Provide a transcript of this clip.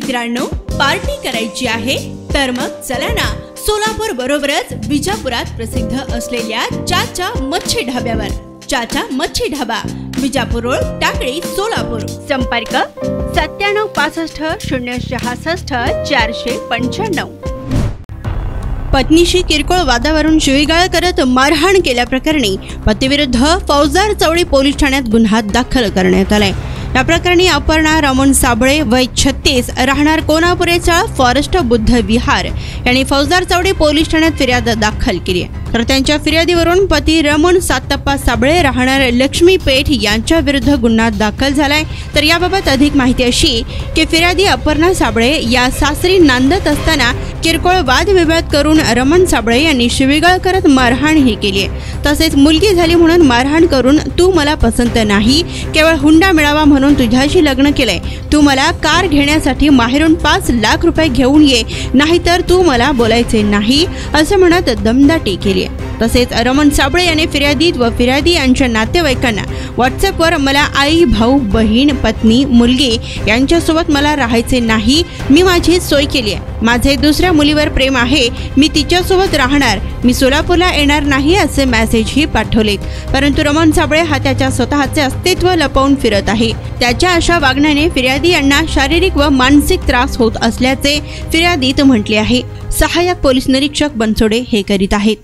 मित्रांनो, पार्टी करायची आहे तर मग चला ना, सोलापूर बरोबरच विजापुरात प्रसिद्ध असलेल्या चाचा मच्छी ढाब्यावर. चाचा मच्छी ढाबा, विजापूर रोड, टाकळी, सोलापूर. संपर्क 9765 पत्नीशी किरकोळ वादावरून शिवीगाळ करत मारहाण केल्याप्रकरणी पतीविरुद्ध फौजदार चौडी पोलीस ठाण्यात गुन्हा दाखल करण्यात आलाय. या प्रकरणी अपर्णा रमण साबळे वय 36 राहणार कोनापुरेचा फॉरेस्ट बुद्ध विहार यांनी फौजदार चौडी पोलीस ठाण्यात फिर्याद दाखल केली आहे. तर त्यांच्या फिर्यादीवरून पती रमण सातप्पा साबळे राहणार लक्ष्मी पेठ यांच्या विरुद्ध गुन्हा दाखल झालाय. तर याबाबत अधिक माहिती अशी की फिर्यादी अपर्णा साबळे या सासरी नांदत असताना किरकोळ वादविवाद करून रमण साबळे यांनी शिवीगाळ करत मारहाणही केली आहे. तसेच मुलगी झाली म्हणून मारहाण करून तू मला पसंत नाही, केवळ हुंडा मिळावा म्हणून तुझ्याशी लग्न केलंय, तू मला कार घेण्यासाठी माहेरून 5 लाख रुपये घेऊन ये, नाहीतर तू मला बोलायचे नाही, असं म्हणत दमदाटी केली. तसेच रमण साबळे यांनी फिर्यादी व फिर्यादी यांच्या नातेवाईकांना व्हॉट्सअपवर मला आई, भाऊ, बहीण, पत्नी, मुलगी यांच्यासोबत मला राहायचे नाही, मी माझी सोय केली आहे, माझे दुसऱ्या मुलीवर प्रेम आहे, मी तिच्यासोबत राहणार, मी सोलापूरला येणार नाही असे मेसेजही पाठवलेत. परंतु रमण साबळे हा त्याच्या स्वतःचे अस्तित्व लपवून फिरत आहे. त्याच्या अशा वागण्याने फिर्यादी यांना शारीरिक व मानसिक त्रास होत असल्याचे फिर्यादीत म्हटले आहे. सहाय्यक पोलीस निरीक्षक बनसोडे हे करीत आहेत.